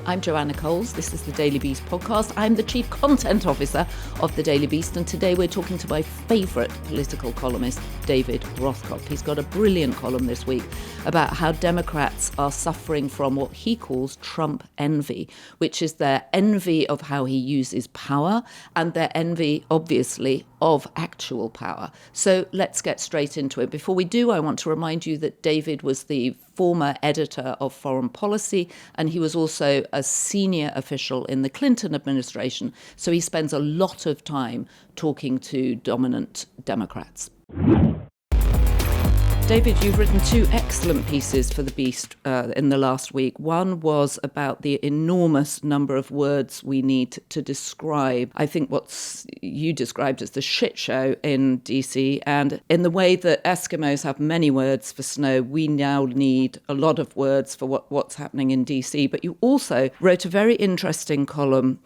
I'm Joanna Coles. This is the Daily Beast podcast. I'm the Chief Content Officer of the Daily Beast, and today we're talking to my favourite political columnist, David Rothkopf. He's got a brilliant column this week about how Democrats are suffering from what he calls Trump envy, which is their envy of how he uses power and their envy, obviously, of actual power. So let's get straight into it. Before we do, I want to remind you that David was the former editor of Foreign Policy, and he was also a senior official in the Clinton administration. So he spends a lot of time talking to dominant Democrats. David, you've written two excellent pieces for The Beast in the last week. One was about the enormous number of words we need to describe, I think, what you described as the shit show in DC. And in the way that Eskimos have many words for snow, we now need a lot of words for what's happening in DC. But you also wrote a very interesting column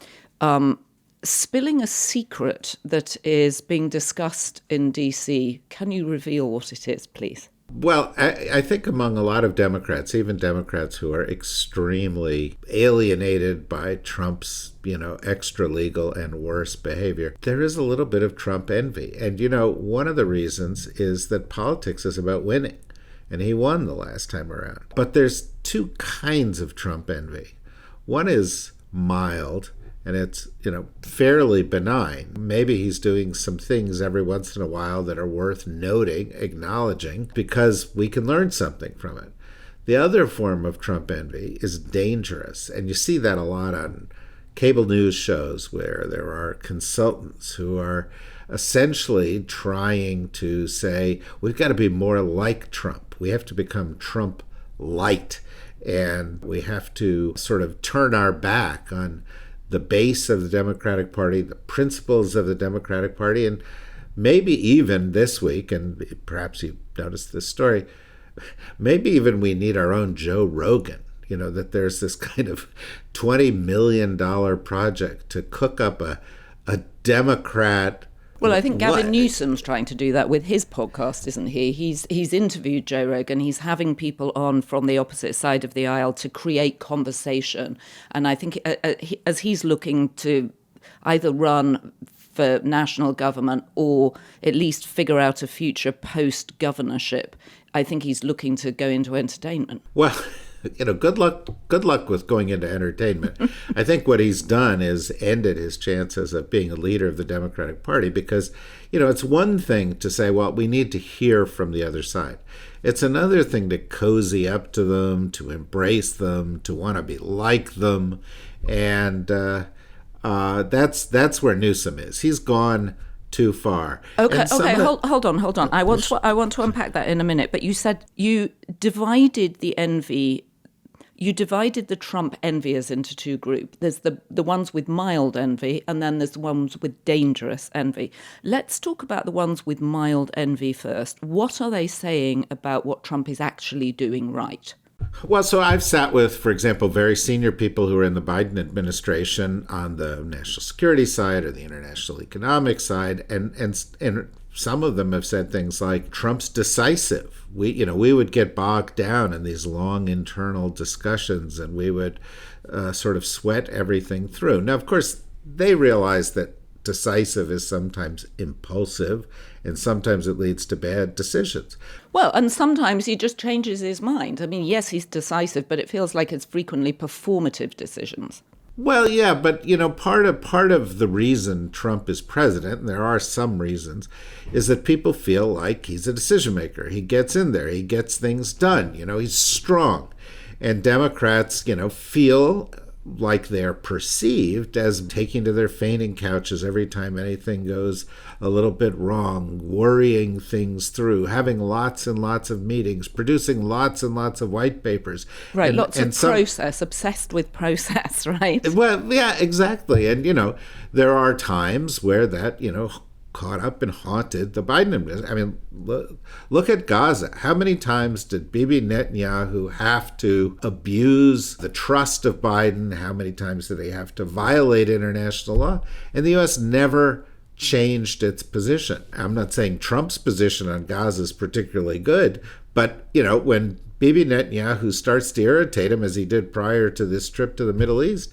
spilling a secret that is being discussed in DC. Can you reveal what it is, please? Well, I think among a lot of Democrats, even Democrats who are extremely alienated by Trump's, extra legal and worse behavior, there is a little bit of Trump envy. And, one of the reasons is that politics is about winning. And he won the last time around. But there's two kinds of Trump envy. One is mild, and it's, fairly benign. Maybe he's doing some things every once in a while that are worth noting, acknowledging, because we can learn something from it. The other form of Trump envy is dangerous, and you see that a lot on cable news shows where there are consultants who are essentially trying to say, we've got to be more like Trump. We have to become Trump-lite, and we have to sort of turn our back on the base of the Democratic Party, the principles of the Democratic Party, and maybe even this week, and perhaps you noticed this story, maybe even we need our own Joe Rogan, that there's this kind of $20 million project to cook up a Democrat. Well, I think Gavin Newsom's trying to do that with his podcast, isn't he? He's interviewed Joe Rogan. He's having people on from the opposite side of the aisle to create conversation. And I think as he's looking to either run for national government or at least figure out a future post-governorship, I think he's looking to go into entertainment. Well, good luck with going into entertainment. I think what he's done is ended his chances of being a leader of the Democratic Party because, it's one thing to say, well, we need to hear from the other side. It's another thing to cozy up to them, to embrace them, to want to be like them. And that's where Newsom is. He's gone too far. Okay. Hold on. I want to unpack that in a minute. But you said you divided the envy. You divided the Trump enviers into two groups. There's the ones with mild envy, and then there's the ones with dangerous envy. Let's talk about the ones with mild envy first. What are they saying about what Trump is actually doing right? Well, so I've sat with, for example, very senior people who are in the Biden administration on the national security side or the international economic side, and some of them have said things like Trump's decisive. We would get bogged down in these long internal discussions, and we would sort of sweat everything through. Now, of course, they realize that decisive is sometimes impulsive, and sometimes it leads to bad decisions. Well, and sometimes he just changes his mind. I mean, yes, he's decisive, but it feels like it's frequently performative decisions. Well, yeah, but, part of the reason Trump is president, and there are some reasons, is that people feel like he's a decision maker. He gets in there. He gets things done. He's strong. And Democrats, feel like they're perceived as taking to their fainting couches every time anything goes a little bit wrong, worrying things through, having lots and lots of meetings, producing lots and lots of white papers. Right, lots of process, obsessed with process, right? Well, yeah, exactly. And, there are times where that, caught up and haunted the Biden administration. I mean, look at Gaza. How many times did Bibi Netanyahu have to abuse the trust of Biden? How many times did they have to violate international law? And the U.S. never changed its position. I'm not saying Trump's position on Gaza is particularly good, but, when Bibi Netanyahu starts to irritate him, as he did prior to this trip to the Middle East,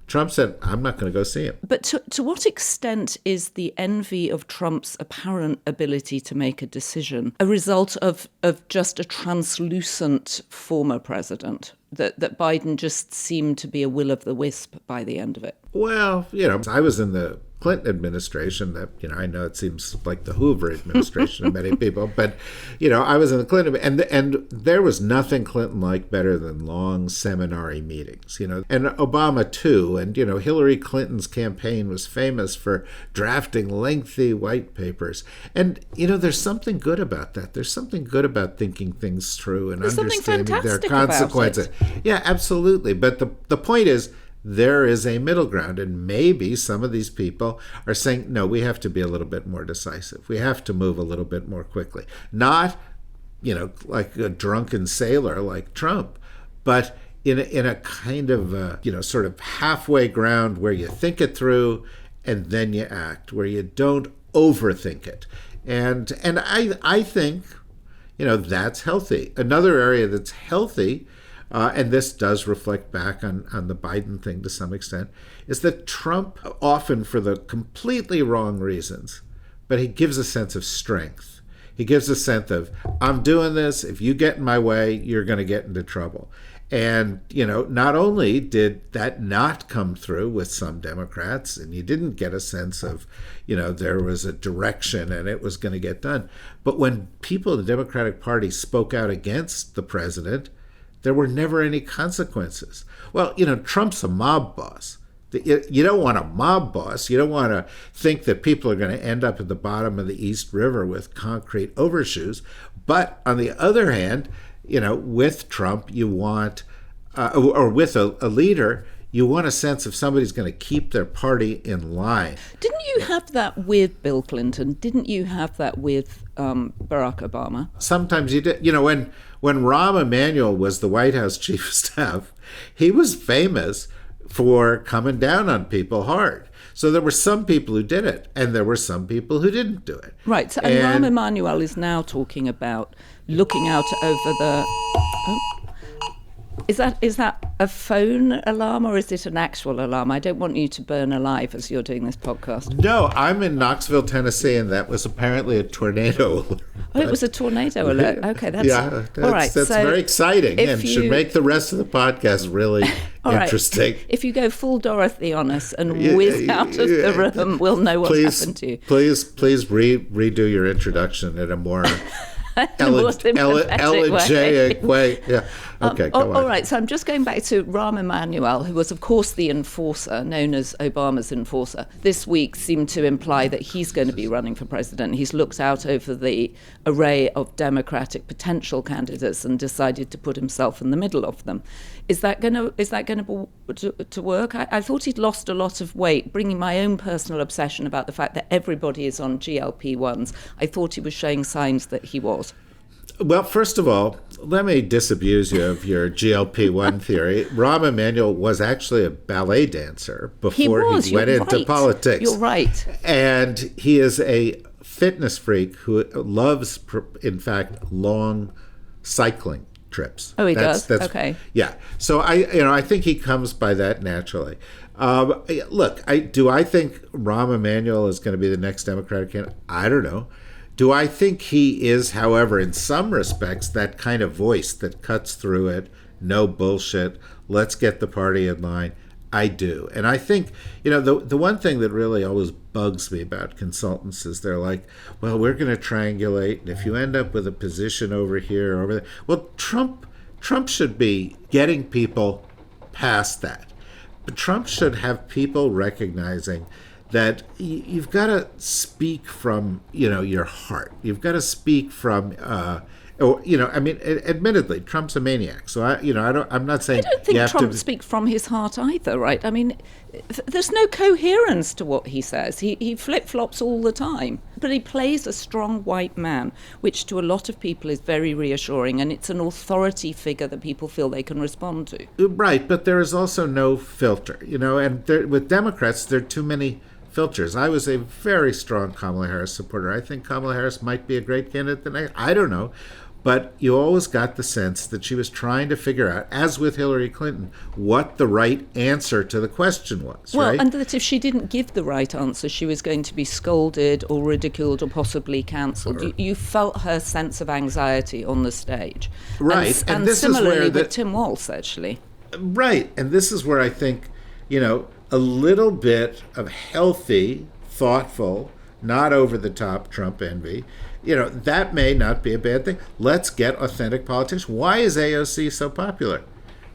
Trump said, I'm not going to go see him. But to what extent is the envy of Trump's apparent ability to make a decision a result of just a translucent former president? That Biden just seemed to be a will-o'-the-wisp by the end of it? Well, I was in the Clinton administration. That I know it seems like the Hoover administration to many people, but I was in the Clinton, and there was nothing Clinton-like better than long seminary meetings. And Obama too, and Hillary Clinton's campaign was famous for drafting lengthy white papers. And there's something good about that. There's something good about thinking things through and understanding their consequences. Yeah, absolutely. But the point is, there is a middle ground, and maybe some of these people are saying, no, we have to be a little bit more decisive. We have to move a little bit more quickly. Not, like a drunken sailor like Trump, but in a kind of, sort of halfway ground where you think it through and then you act, where you don't overthink it. And I think, that's healthy. Another area that's healthy, and this does reflect back on the Biden thing to some extent, is that Trump, often for the completely wrong reasons, but he gives a sense of strength. He gives a sense of, I'm doing this. If you get in my way, you're going to get into trouble. And, not only did that not come through with some Democrats, and you didn't get a sense of, there was a direction and it was going to get done, but when people in the Democratic Party spoke out against the president, there were never any consequences. Well, Trump's a mob boss. You don't want a mob boss. You don't want to think that people are going to end up at the bottom of the East River with concrete overshoes. But on the other hand, with Trump, you want, or with a leader, you want a sense of somebody's going to keep their party in line. Didn't you have that with Bill Clinton? Didn't you have that with Barack Obama? Sometimes you did. When Rahm Emanuel was the White House chief of staff, he was famous for coming down on people hard. So there were some people who did it, and there were some people who didn't do it. Right. So, and Rahm Emanuel is now talking about looking out over the... Oh. Is that a phone alarm or is it an actual alarm? I don't want you to burn alive as you're doing this podcast. No, I'm in Knoxville, Tennessee, and that was apparently a tornado alert. Oh, it was a tornado alert. Okay, that's all right. That's so very exciting and should make the rest of the podcast really interesting. Right. If you go full Dorothy on us and whiz out of the room, we'll know what happened to you. Please redo your introduction in a more elegiac way. Yeah. Okay, go on. All right, so I'm just going back to Rahm Emanuel, who was, of course, the enforcer, known as Obama's enforcer. This week seemed to imply that he's going to be running for president. He's looked out over the array of Democratic potential candidates and decided to put himself in the middle of them. Is that going to work? I thought he'd lost a lot of weight, bringing my own personal obsession about the fact that everybody is on GLP-1s. I thought he was showing signs that he was. Well, first of all, let me disabuse you of your GLP-1 theory. Rahm Emanuel was actually a ballet dancer before he went into politics. You're right. And he is a fitness freak who loves, in fact, long cycling trips. Oh, he does? Okay. Yeah. So I think he comes by that naturally. Look, do I think Rahm Emanuel is going to be the next Democratic candidate? I don't know. Do I think he is, however, in some respects, that kind of voice that cuts through it, no bullshit, let's get the party in line? I do. And I think, the one thing that really always bugs me about consultants is they're like, well, we're going to triangulate, and if you end up with a position over here or over there. Well, Trump should be getting people past that. But Trump should have people recognizing that you've got to speak from, your heart. You've got to speak from, admittedly, Trump's a maniac. So I'm not saying. I don't think Trump speaks from his heart either, right? I mean, there's no coherence to what he says. He flip-flops all the time. But he plays a strong white man, which to a lot of people is very reassuring, and it's an authority figure that people feel they can respond to. Right, but there is also no filter, and with Democrats, there are too many filters. I was a very strong Kamala Harris supporter. I think Kamala Harris might be a great candidate tonight. I don't know. But you always got the sense that she was trying to figure out, as with Hillary Clinton, what the right answer to the question was, well, right? and that if she didn't give the right answer, she was going to be scolded or ridiculed or possibly cancelled. You felt her sense of anxiety on the stage. Right. And this similarly is where with Tim Walz, actually. Right. And this is where I think, a little bit of healthy, thoughtful, not over the top Trump envy, that may not be a bad thing. Let's get authentic politics. Why is AOC so popular?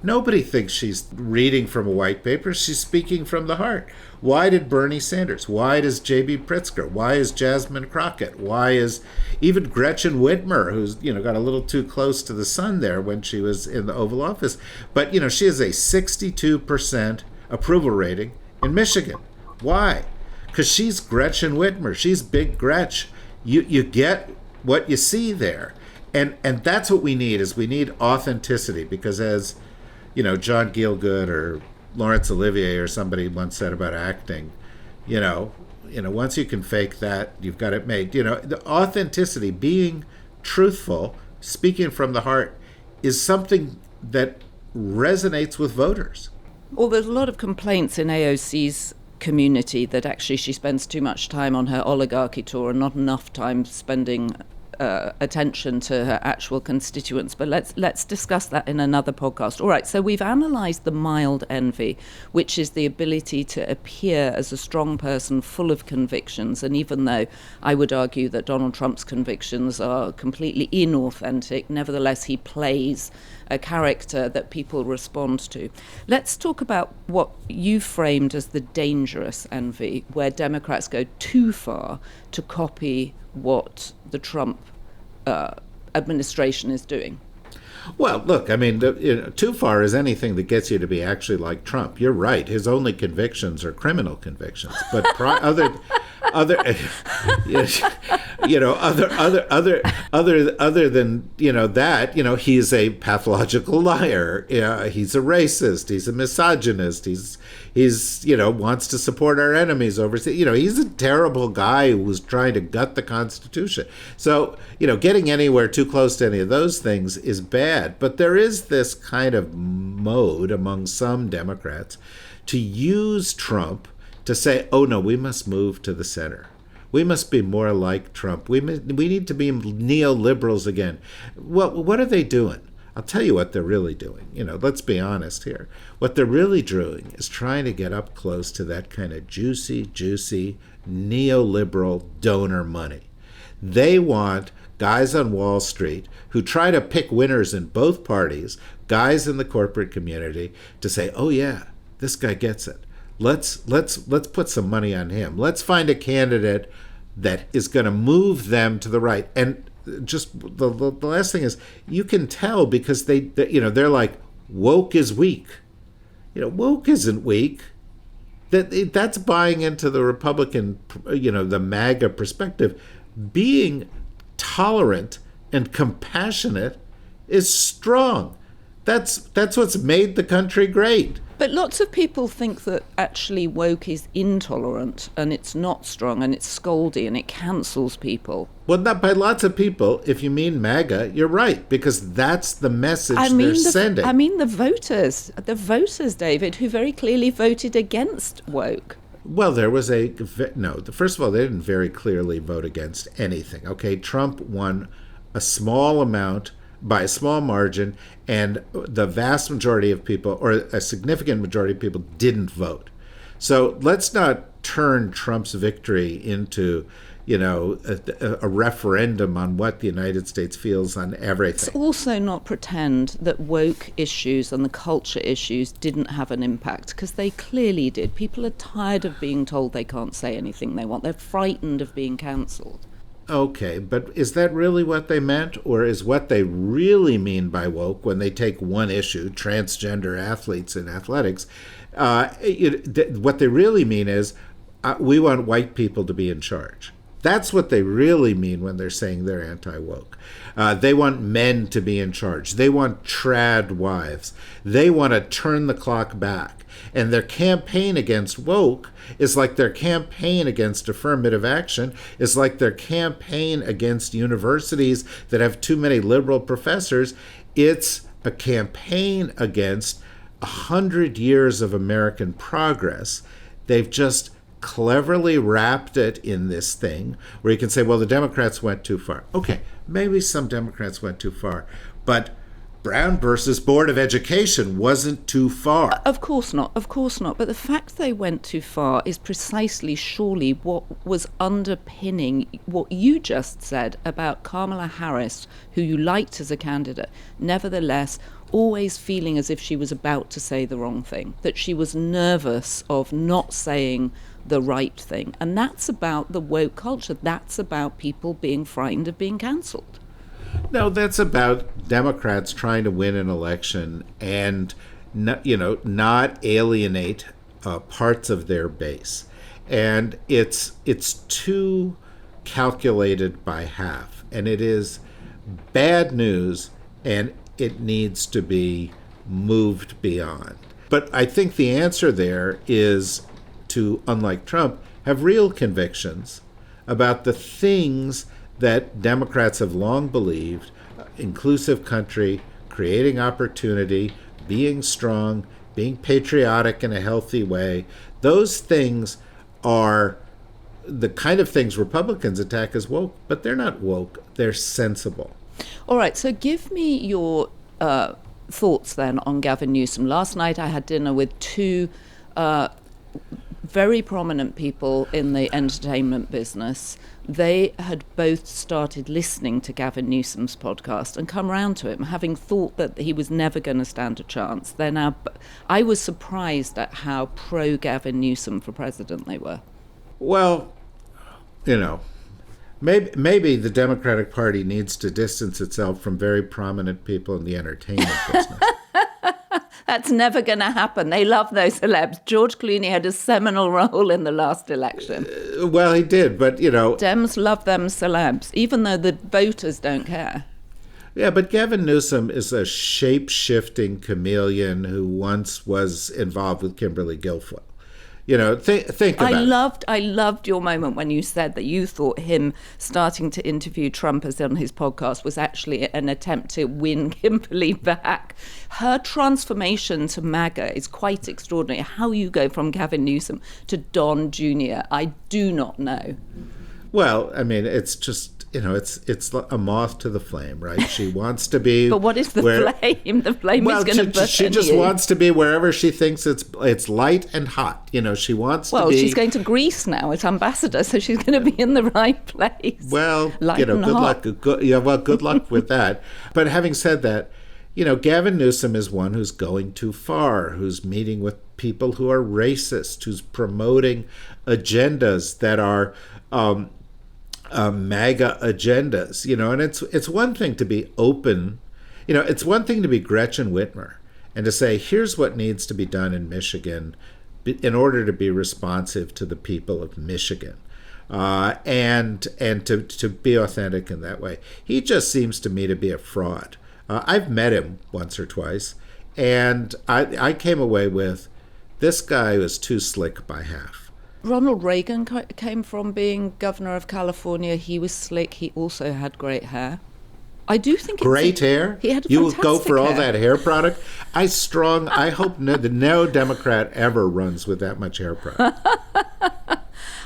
Nobody thinks she's reading from a white paper. She's speaking from the heart. Why did Bernie Sanders? Why does J.B. Pritzker? Why is Jasmine Crockett? Why is even Gretchen Whitmer, who's, got a little too close to the sun there when she was in the Oval Office. But, she has a 62% approval rating in Michigan. Why? Because she's Gretchen Whitmer. She's Big Gretch. You get what you see there. And that's what we need, is we need authenticity. Because as, John Gielgud or Laurence Olivier or somebody once said about acting, once you can fake that, you've got it made. The authenticity, being truthful, speaking from the heart, is something that resonates with voters. Well, there's a lot of complaints in AOC's community that actually she spends too much time on her oligarchy tour and not enough time spending attention to her actual constituents. But let's discuss that in another podcast. All right, so we've analysed the mild envy, which is the ability to appear as a strong person full of convictions. And even though I would argue that Donald Trump's convictions are completely inauthentic, nevertheless he plays a character that people respond to. Let's talk about what you framed as the dangerous envy, where Democrats go too far to copy what the Trump administration is doing. Well, look, too far is anything that gets you to be actually like Trump. You're right. His only convictions are criminal convictions. But other than that, he's a pathological liar. He's a racist. He's a misogynist. He's wants to support our enemies overseas. He's a terrible guy who was trying to gut the Constitution. So, getting anywhere too close to any of those things is bad. But there is this kind of mode among some Democrats to use Trump to say, oh no, we must move to the center. We must be more like Trump. We need to be neoliberals again. Well, what are they doing? I'll tell you what they're really doing. Let's be honest here. What they're really doing is trying to get up close to that kind of juicy neoliberal donor money. They want guys on Wall Street who try to pick winners in both parties, guys in the corporate community, to say, oh yeah, this guy gets it. Let's put some money on him. Let's find a candidate that is going to move them to the right. And just the last thing is, you can tell because they're like, woke is weak. Woke isn't weak. That's buying into the Republican, the MAGA perspective. Being tolerant and compassionate is strong. That's what's made the country great. But lots of people think that actually woke is intolerant and it's not strong and it's scoldy and it cancels people. Well, not by lots of people. If you mean MAGA, you're right, because that's the message they're sending. I mean the voters, David, who very clearly voted against woke. Well, there was first of all, they didn't very clearly vote against anything. Okay, Trump won a small amount by a small margin, and the vast majority of people, or a significant majority of people, didn't vote. So let's not turn Trump's victory into, a referendum on what the United States feels on everything. Let's also not pretend that woke issues and the culture issues didn't have an impact, because they clearly did. People are tired of being told they can't say anything they want. They're frightened of being cancelled. Okay, but is that really what they meant? Or is what they really mean by woke, when they take one issue, transgender athletes in athletics, what they really mean is, we want white people to be in charge. That's what they really mean when they're saying they're anti-woke. They want men to be in charge. They want trad wives. They want to turn the clock back. And their campaign against woke is like their campaign against affirmative action, is like their campaign against universities that have too many liberal professors. It's a campaign against 100 years of American progress. They've just cleverly wrapped it in this thing where you can say, well, the Democrats went too far. Okay, maybe some Democrats went too far, but Brown versus Board of Education wasn't too far. Of course not. But the fact they went too far is precisely, surely, what was underpinning what you just said about Kamala Harris, who you liked as a candidate, nevertheless always feeling as if she was about to say the wrong thing, that she was nervous of not saying the right thing. And that's about the woke culture. That's about people being frightened of being cancelled. No, that's about Democrats trying to win an election and not alienate parts of their base. And it's too calculated by half. And it is bad news, and it needs to be moved beyond. But I think the answer there is to, unlike Trump, have real convictions about the things that Democrats have long believed: inclusive country, creating opportunity, being strong, being patriotic in a healthy way. Those things are the kind of things Republicans attack as woke, but they're not woke, they're sensible. All right, so give me your thoughts then on Gavin Newsom. Last night I had dinner with two very prominent people in the entertainment business. They had both started listening to Gavin Newsom's podcast and come round to him, having thought that he was never going to stand a chance. They're now. I was surprised at how pro Gavin Newsom for president they were. Well, maybe the Democratic Party needs to distance itself from very prominent people in the entertainment business. That's never going to happen. They love those celebs. George Clooney had a seminal role in the last election. Well, he did, but, Dems love them celebs, even though the voters don't care. Yeah, but Gavin Newsom is a shape-shifting chameleon who once was involved with Kimberly Guilfoyle. Think about it. I loved your moment when you said that you thought him starting to interview Trump as on his podcast was actually an attempt to win Kimberly back. Her transformation to MAGA is quite extraordinary. How you go from Gavin Newsom to Don Jr., I do not know. Well, I mean, it's just, it's a moth to the flame, right? She wants to be. But what is the flame? The flame is going to burn. She just wants to be wherever she thinks it's light and hot. She wants to be. Well, she's going to Greece now as ambassador, so she's going to be in the right place. Well, light and hot. Good luck with that. But having said that, Gavin Newsom is one who's going too far, who's meeting with people who are racist, who's promoting agendas that are MAGA agendas, and it's one thing to be open, it's one thing to be Gretchen Whitmer and to say, here's what needs to be done in Michigan in order to be responsive to the people of Michigan, and to be authentic in that way. He just seems to me to be a fraud. I've met him once or twice, and I came away with, this guy was too slick by half. Ronald Reagan came from being governor of California. He was slick. He also had great hair. I do think great hair. He had you fantastic go for all hair. that hair product. I hope no Democrat ever runs with that much hair product.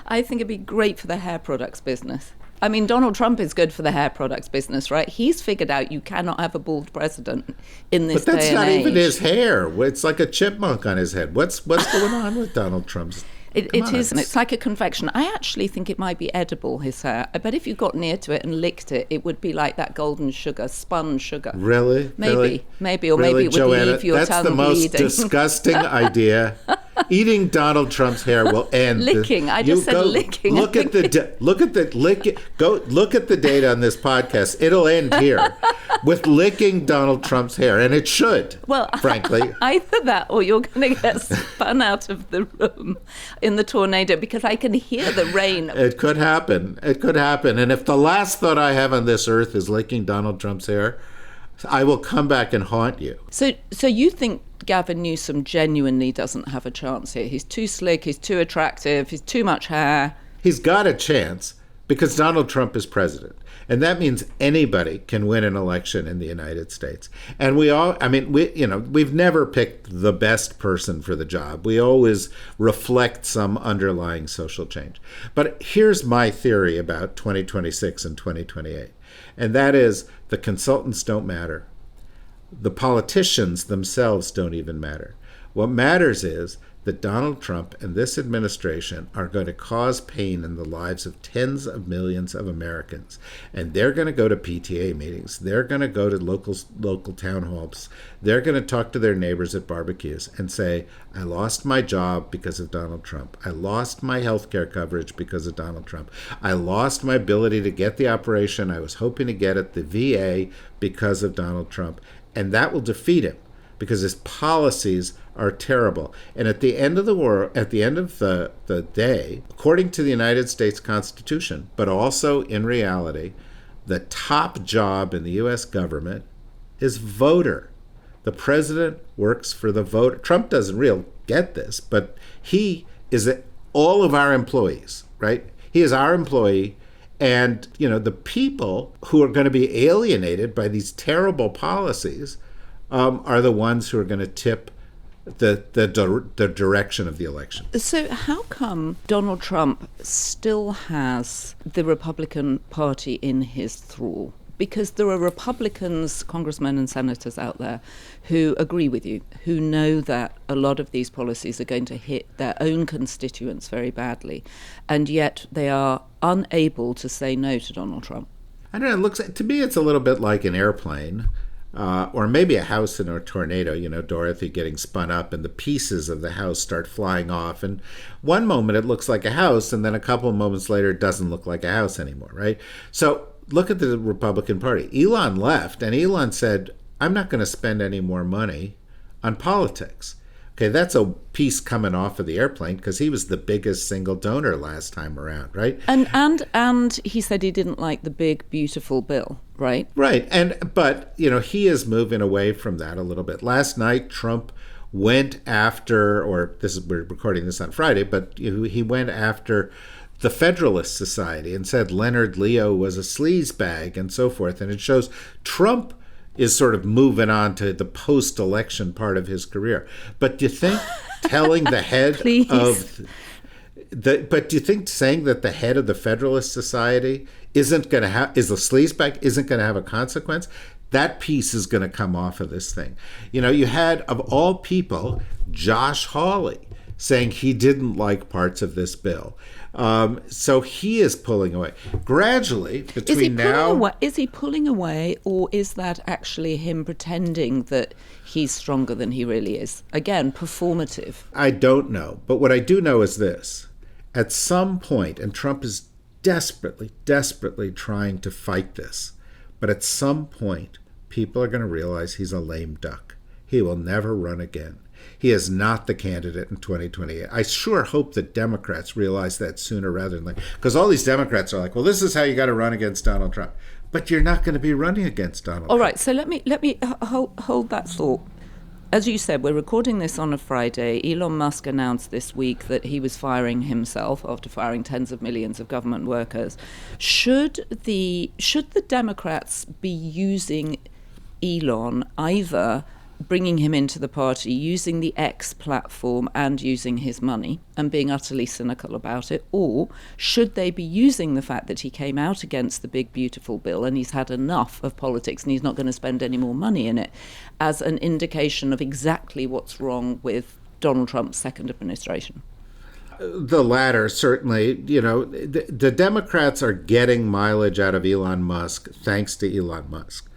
I think it'd be great for the hair products business. I mean, Donald Trump is good for the hair products business, right? He's figured out you cannot have a bald president in this day and age. But that's not even his hair. It's like a chipmunk on his head. What's going on with Donald Trump's? It isn't. It's like a confection. I actually think it might be edible, his hair. I bet if you got near to it and licked it, it would be like that golden sugar, spun sugar. Really? Maybe. Or really, maybe it would Joanna, leave your tongue bleeding. That's the most disgusting idea Eating Donald Trump's hair will end. Licking. I just said licking. Look at the data on this podcast. It'll end here with licking Donald Trump's hair, and it should. Well, frankly, either that or you're going to get spun out of the room in the tornado, because I can hear the rain. It could happen. It could happen. And if the last thought I have on this earth is licking Donald Trump's hair, I will come back and haunt you. So you think Gavin Newsom genuinely doesn't have a chance here? He's too slick, he's too attractive, he's too much hair. He's got a chance because Donald Trump is president. And that means anybody can win an election in the United States. And we've never picked the best person for the job. We always reflect some underlying social change. But here's my theory about 2026 and 2028. And that is the consultants don't matter. The politicians themselves don't even matter. What matters is that Donald Trump and this administration are going to cause pain in the lives of tens of millions of Americans. And they're going to go to PTA meetings. They're going to go to local town halls. They're going to talk to their neighbors at barbecues and say, I lost my job because of Donald Trump. I lost my health care coverage because of Donald Trump. I lost my ability to get the operation I was hoping to get at the VA because of Donald Trump. And that will defeat him, because his policies are terrible. And at the end of the day, according to the United States Constitution, but also in reality, the top job in the U.S. government is voter. The president works for the voter. Trump doesn't really get this, but he is all of our employees, right? He is our employee. And, the people who are going to be alienated by these terrible policies are the ones who are going to tip the direction of the election. So how come Donald Trump still has the Republican Party in his thrall? Because there are Republicans, congressmen and senators out there who agree with you, who know that a lot of these policies are going to hit their own constituents very badly, and yet they are unable to say no to Donald Trump. I don't know, to me it's a little bit like an airplane, or maybe a house in a tornado, Dorothy getting spun up and the pieces of the house start flying off. And one moment it looks like a house, and then a couple of moments later it doesn't look like a house anymore, right? So look at the Republican Party. Elon left, and Elon said, I'm not going to spend any more money on politics. Okay, that's a piece coming off of the airplane because he was the biggest single donor last time around, right? And he said he didn't like the big, beautiful bill, right? Right, but he is moving away from that a little bit. Last night, Trump went after, we're recording this on Friday, but he went after the Federalist Society and said Leonard Leo was a sleazebag and so forth. And it shows Trump is sort of moving on to the post-election part of his career. But do you think telling the head but do you think saying that the head of the Federalist Society is a sleazebag isn't going to have a consequence? That piece is going to come off of this thing. You had, of all people, Josh Hawley saying he didn't like parts of this bill. So he is pulling away. Gradually, between now... Is he pulling away, or is that actually him pretending that he's stronger than he really is? Again, performative. I don't know. But what I do know is this. At some point, and Trump is desperately, desperately trying to fight this, but at some point, people are going to realize he's a lame duck. He will never run again. He is not the candidate in 2028. I sure hope that Democrats realize that sooner rather than later. Because all these Democrats are like, well, this is how you got to run against Donald Trump. But you're not going to be running against Donald Trump. All right, so let me hold that thought. As you said, we're recording this on a Friday. Elon Musk announced this week that he was firing himself after firing tens of millions of government workers. Should the Democrats be using Elon, either bringing him into the party, using the X platform and using his money and being utterly cynical about it? Or should they be using the fact that he came out against the big, beautiful bill and he's had enough of politics and he's not going to spend any more money in it as an indication of exactly what's wrong with Donald Trump's second administration? The latter, certainly. The Democrats are getting mileage out of Elon Musk thanks to Elon Musk.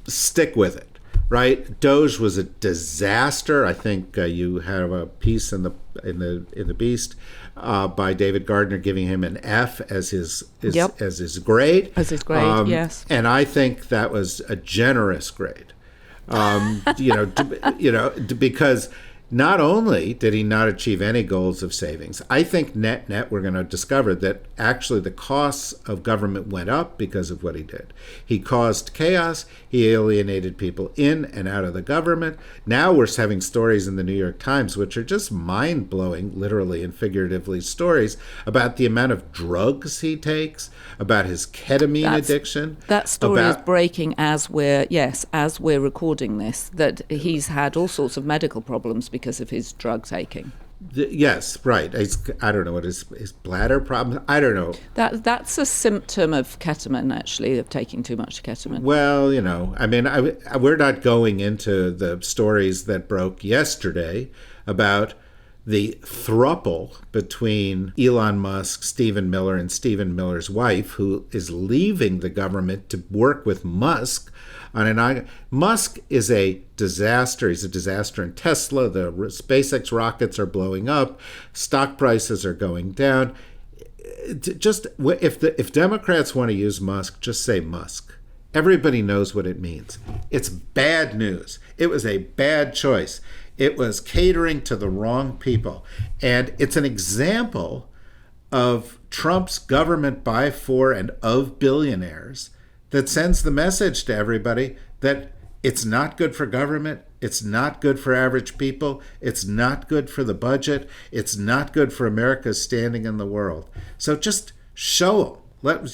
Stick with it. right? Doge was a disaster. I think you have a piece in the Beast by David Gardner giving him an F as his as his grade. As his grade, yes. And I think that was a generous grade. Because not only did he not achieve any goals of savings, I think net we're going to discover that actually the costs of government went up because of what he did. He caused chaos. He alienated people in and out of the government. Now we're having stories in the New York Times, which are just mind-blowing, literally and figuratively, stories about the amount of drugs he takes, about his ketamine addiction. That story is breaking as we're recording this, that he's had all sorts of medical problems because of his drug taking. Yes, right. I don't know what his bladder problem. I don't know. That's a symptom of ketamine, actually, of taking too much ketamine. Well, we're not going into the stories that broke yesterday about the throuple between Elon Musk, Stephen Miller, and Stephen Miller's wife, who is leaving the government to work with Musk on Musk is a disaster. He's a disaster in Tesla. The SpaceX rockets are blowing up. Stock prices are going down. Just if Democrats want to use Musk, just say Musk. Everybody knows what it means. It's bad news. It was a bad choice. It was catering to the wrong people. And it's an example of Trump's government by, for, and of billionaires that sends the message to everybody that it's not good for government, it's not good for average people, it's not good for the budget, it's not good for America's standing in the world. So just show them.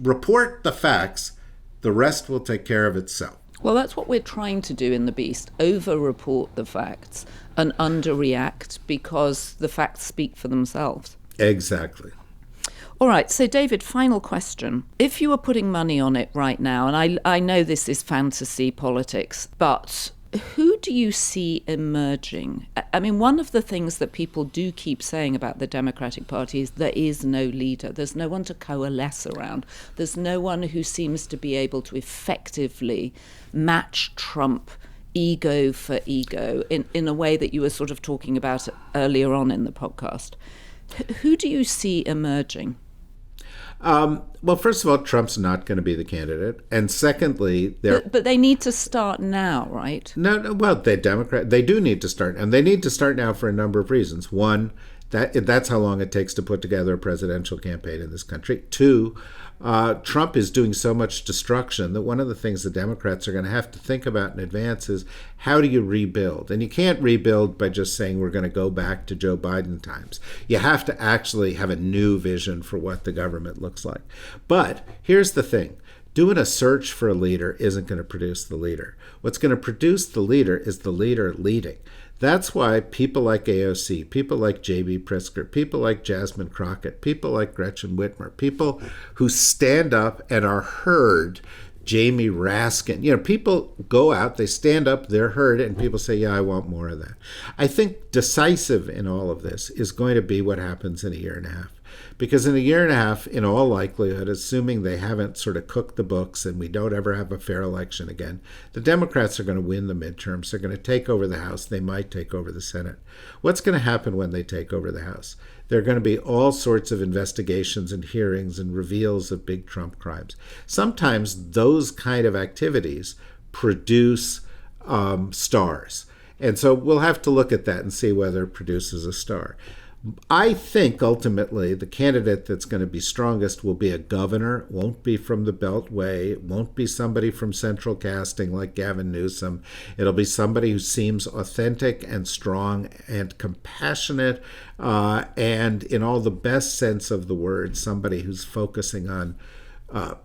Report the facts. The rest will take care of itself. Well, that's what we're trying to do in The Beast, over-report the facts and underreact, because the facts speak for themselves. Exactly. All right, so David, final question. If you were putting money on it right now, and I know this is fantasy politics, but who do you see emerging? I mean, one of the things that people do keep saying about the Democratic Party is there is no leader. There's no one to coalesce around. There's no one who seems to be able to effectively match Trump ego for ego in a way that you were sort of talking about earlier on in the podcast. Who do you see emerging? Well, first of all, Trump's not going to be the candidate, and secondly, but they need to start now, right? No. Well, they do need to start, and they need to start now for a number of reasons. One, that's how long it takes to put together a presidential campaign in this country. Two, Trump is doing so much destruction that one of the things the Democrats are going to have to think about in advance is how do you rebuild? And you can't rebuild by just saying we're going to go back to Joe Biden times. You have to actually have a new vision for what the government looks like. But here's the thing. Doing a search for a leader isn't going to produce the leader. What's going to produce the leader is the leader leading. That's why people like AOC, people like J.B. Pritzker, people like Jasmine Crockett, people like Gretchen Whitmer, people who stand up and are heard, Jamie Raskin, people go out, they stand up, they're heard, and people say, yeah, I want more of that. I think decisive in all of this is going to be what happens in a year and a half. Because in a year and a half, in all likelihood, assuming they haven't sort of cooked the books and we don't ever have a fair election again, the Democrats are going to win the midterms. They're going to take over the House. They might take over the Senate. What's going to happen when they take over the House? There are going to be all sorts of investigations and hearings and reveals of big Trump crimes. Sometimes those kind of activities produce stars. And so we'll have to look at that and see whether it produces a star. I think ultimately the candidate that's going to be strongest will be a governor. It won't be from the Beltway. It won't be somebody from central casting like Gavin Newsom. It'll be somebody who seems authentic and strong and compassionate and in all the best sense of the word, somebody who's focusing on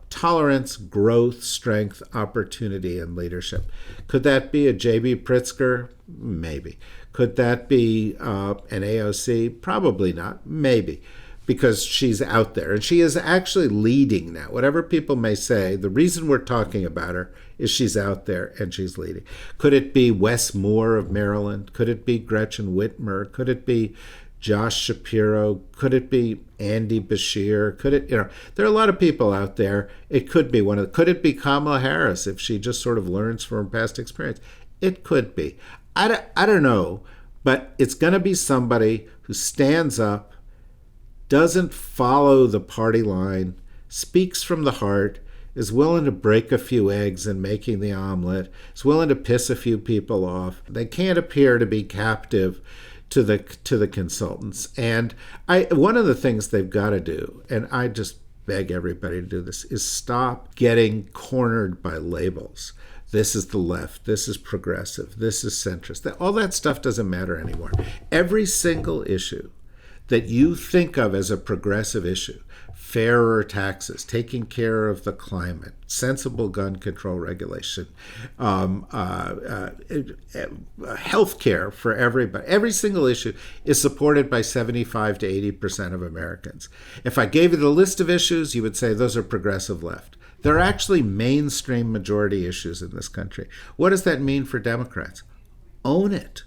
tolerance, growth, strength, opportunity, and leadership. Could that be a J.B. Pritzker? Maybe. Could that be an AOC? Probably not. Maybe. Because she's out there. And she is actually leading now. Whatever people may say, the reason we're talking about her is she's out there and she's leading. Could it be Wes Moore of Maryland? Could it be Gretchen Whitmer? Could it be Josh Shapiro? Could it be Andy Bashir? Could it, there are a lot of people out there. It could be could it be Kamala Harris if she just sort of learns from her past experience? It could be. I don't know, but it's going to be somebody who stands up, doesn't follow the party line, speaks from the heart, is willing to break a few eggs in making the omelet, is willing to piss a few people off. They can't appear to be captive to the consultants. And one of the things they've got to do, and I just beg everybody to do this, is stop getting cornered by labels. This is the left, this is progressive, this is centrist. All that stuff doesn't matter anymore. Every single issue that you think of as a progressive issue, fairer taxes, taking care of the climate, sensible gun control regulation, health care for everybody. Every single issue is supported by 75 to 80% of Americans. If I gave you the list of issues, you would say those are progressive left. They're actually mainstream majority issues in this country. What does that mean for Democrats? Own it.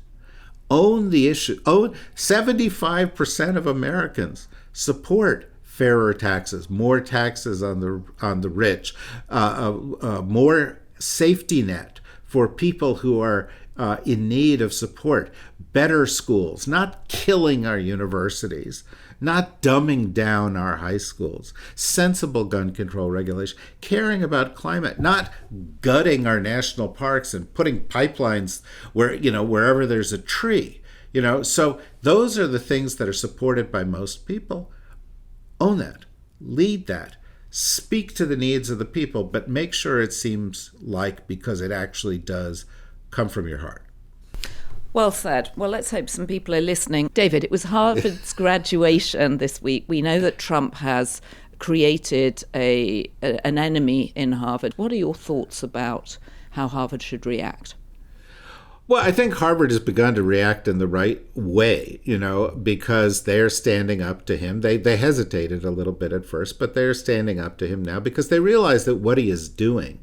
Own the issue. 75% of Americans support fairer taxes, more taxes on the rich, more safety net for people who are in need of support, better schools, not killing our universities, not dumbing down our high schools, sensible gun control regulation, caring about climate, not gutting our national parks and putting pipelines wherever there's a tree. So those are the things that are supported by most people. Own that, lead that, speak to the needs of the people, but make sure it seems like, because it actually does, come from your heart. Well said. Well, let's hope some people are listening. David, it was Harvard's graduation this week. We know that Trump has created an enemy in Harvard. What are your thoughts about how Harvard should react? Well, I think Harvard has begun to react in the right way, because they're standing up to him. They hesitated a little bit at first, but they're standing up to him now because they realize that what he is doing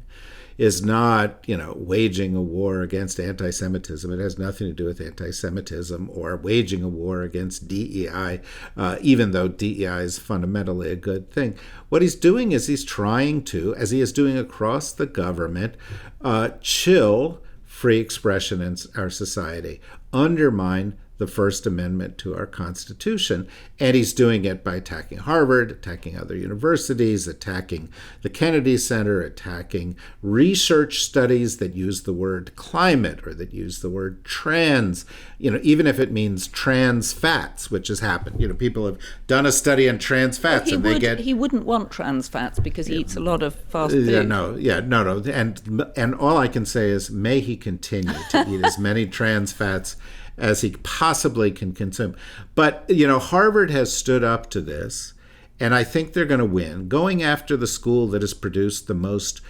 is not, waging a war against anti-Semitism. It has nothing to do with anti-Semitism or waging a war against DEI, even though DEI is fundamentally a good thing. What he's doing is he's trying to, as he is doing across the government, chill free expression in our society, undermine the First Amendment to our Constitution. And he's doing it by attacking Harvard, attacking other universities, attacking the Kennedy Center, attacking research studies that use the word climate or that use the word trans, even if it means trans fats, which has happened. People have done a study on trans fats He wouldn't want trans fats because he eats a lot of fast food. No. And all I can say is may he continue to eat as many trans fats as he possibly can consume. But, Harvard has stood up to this, and I think they're going to win. Going after the school that has produced the most,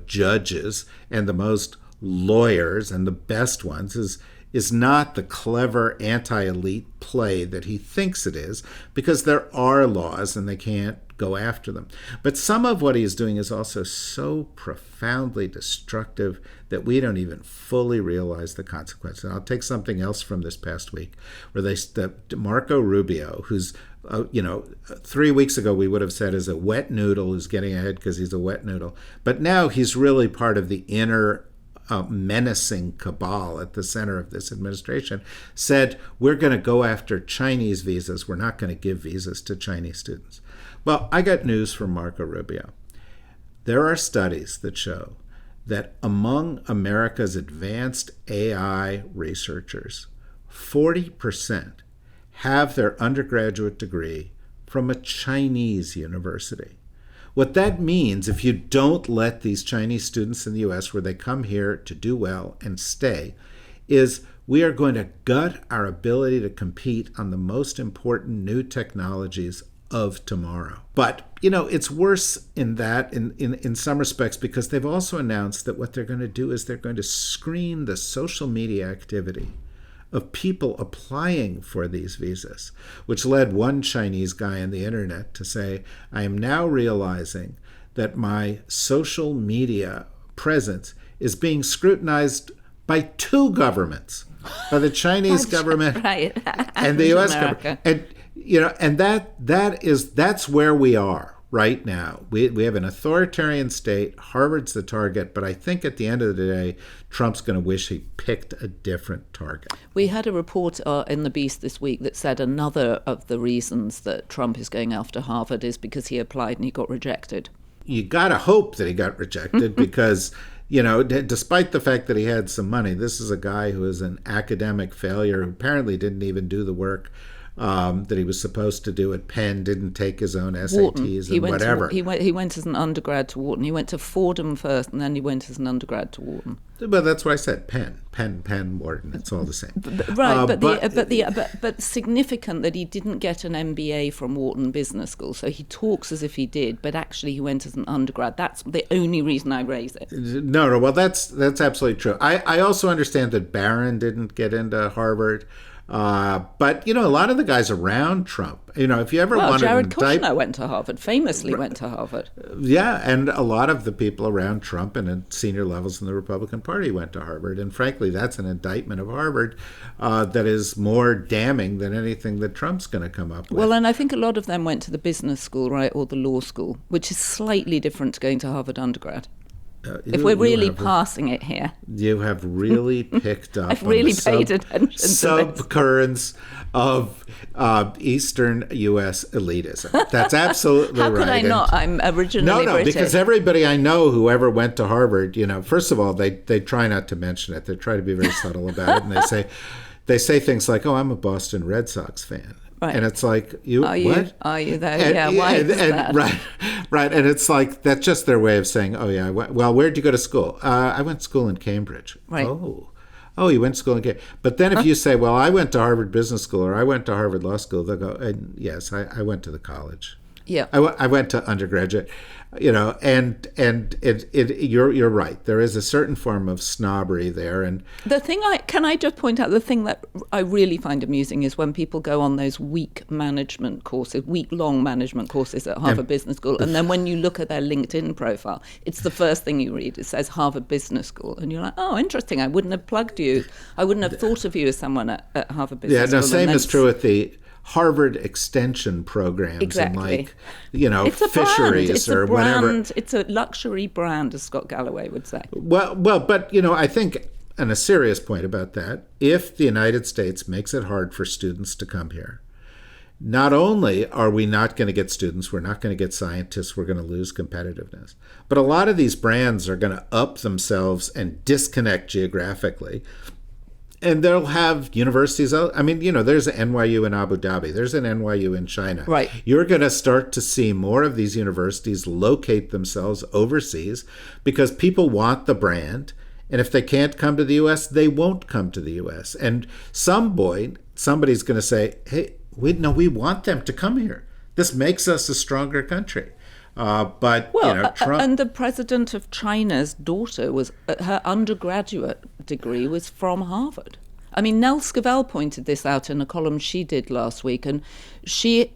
judges and the most lawyers and the best ones is not the clever anti-elite play that he thinks it is, because there are laws and they can't go after them. But some of what he is doing is also so profoundly destructive that we don't even fully realize the consequences. And I'll take something else from this past week, where Marco Rubio, who's 3 weeks ago we would have said is a wet noodle, who's getting ahead because he's a wet noodle, but now he's really part of the inner menacing cabal at the center of this administration, said, we're going to go after Chinese visas. We're not going to give visas to Chinese students. Well, I got news from Marco Rubio. There are studies that show that among America's advanced AI researchers, 40% have their undergraduate degree from a Chinese university. What that means, if you don't let these Chinese students in the U.S., where they come here to do well and stay, is we are going to gut our ability to compete on the most important new technologies of tomorrow. But, it's worse in some respects, because they've also announced that what they're going to do is they're going to screen the social media activity of people applying for these visas, which led one Chinese guy on the internet to say, I am now realizing that my social media presence is being scrutinized by two governments, by the Chinese government right. and the U.S. America. government. And that's where we are right now. We have an authoritarian state. Harvard's the target, but I think at the end of the day, Trump's going to wish he picked a different target. We had a report in the Beast this week that said another of the reasons that Trump is going after Harvard is because he applied and he got rejected. You got to hope that he got rejected because, despite the fact that he had some money, this is a guy who is an academic failure who apparently didn't even do the work that he was supposed to do at Penn, didn't take his own SATs and whatever. He went as an undergrad to Wharton. He went to Fordham first, and then he went as an undergrad to Wharton. But that's what I said. Penn, Wharton. It's all the same. But significant that he didn't get an MBA from Wharton Business School. So he talks as if he did, but actually he went as an undergrad. That's the only reason I raise it. No. Well, that's absolutely true. I also understand that Barron didn't get into Harvard. But, a lot of the guys around Trump, if you ever wanted Jared to indict... Kushner went to Harvard, famously went to Harvard. Yeah, and a lot of the people around Trump and at senior levels in the Republican Party went to Harvard. And frankly, that's an indictment of Harvard that is more damning than anything that Trump's going to come up with. Well, and I think a lot of them went to the business school, right, or the law school, which is slightly different to going to Harvard undergrad. If we're really parsing it here. You have really picked up I've really paid attention to subcurrents of Eastern U.S. elitism. That's absolutely right. How could I not? I'm originally British. Because everybody I know who ever went to Harvard, first of all, they try not to mention it. They try to be very subtle about it. And they say things like, "Oh, I'm a Boston Red Sox fan." Right. And it's like, what? Are you there? Why is that? Right. And it's like, that's just their way of saying, oh, yeah, well, where'd you go to school? I went to school in Cambridge. Right. Oh, you went to school in Cambridge. But then if you say, well, I went to Harvard Business School or I went to Harvard Law School, they'll go, yes, I went to the college. Yeah. I went to undergraduate, and you're right. There is a certain form of snobbery there. And the thing can I just point out, the thing that I really find amusing is when people go on those week-long management courses at Harvard Business School, and then when you look at their LinkedIn profile, it's the first thing you read. It says Harvard Business School, and you're like, oh, interesting. I wouldn't have plugged you. I wouldn't have thought of you as someone at Harvard Business School. Yeah, no, same is true at the Harvard extension programs. Exactly. And it's a fisheries brand. or whatever. It's a luxury brand, as Scott Galloway would say. Well, but I think, and a serious point about that, if the United States makes it hard for students to come here, not only are we not going to get students, we're not going to get scientists, we're going to lose competitiveness. But a lot of these brands are going to up themselves and disconnect geographically. And they'll have universities. I mean, there's an NYU in Abu Dhabi. There's an NYU in China. Right. You're going to start to see more of these universities locate themselves overseas because people want the brand. And if they can't come to the U.S., they won't come to the U.S. And somebody's going to say, hey, we want them to come here. This makes us a stronger country. Trump... And the president of China's daughter her undergraduate degree was from Harvard. I mean, Nell Scovell pointed this out in a column she did last week, and she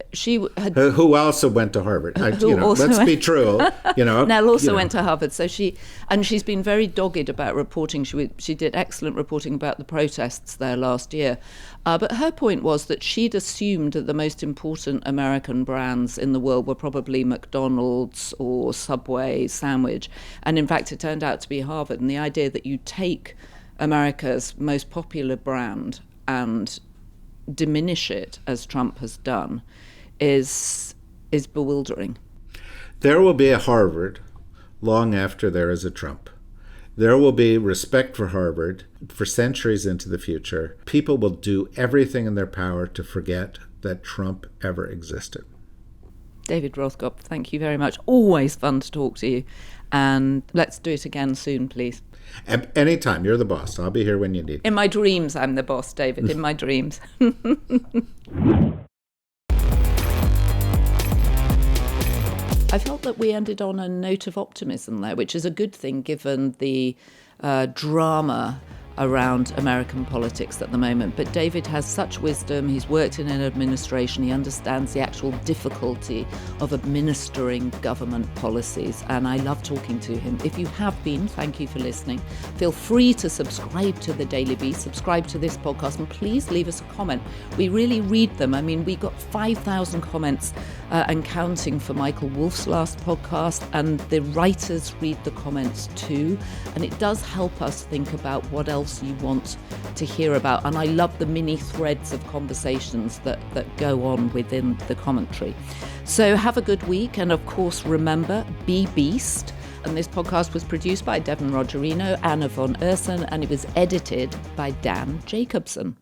had... Who also went to Harvard. Let's be true. Nell also went to Harvard, so she's been very dogged about reporting. She did excellent reporting about the protests there last year. But her point was that she'd assumed that the most important American brands in the world were probably McDonald's or Subway, Sandwich. And in fact, it turned out to be Harvard. And the idea that you take America's most popular brand and diminish it, as Trump has done, is bewildering. There will be a Harvard long after there is a Trump. There will be respect for Harvard for centuries into the future. People will do everything in their power to forget that Trump ever existed. David Rothkopf, thank you very much. Always fun to talk to you. And let's do it again soon, please. Anytime. You're the boss. I'll be here when you need me. In my dreams, I'm the boss, David. In my dreams. I felt that we ended on a note of optimism there, which is a good thing given the drama around American politics at the moment. But David has such wisdom. He's worked in an administration. He understands the actual difficulty of administering government policies. And I love talking to him. If you have been, thank you for listening. Feel free to subscribe to The Daily Beast, subscribe to this podcast, and please leave us a comment. We really read them. I mean, we got 5,000 comments and counting for Michael Wolff's last podcast, and the writers read the comments too. And it does help us think about what else you want to hear about. And I love the mini threads of conversations that go on within the commentary. So have a good week. And of course, remember, be beast. And this podcast was produced by Devin Rogerino, Anna von Ursen, and it was edited by Dan Jacobson.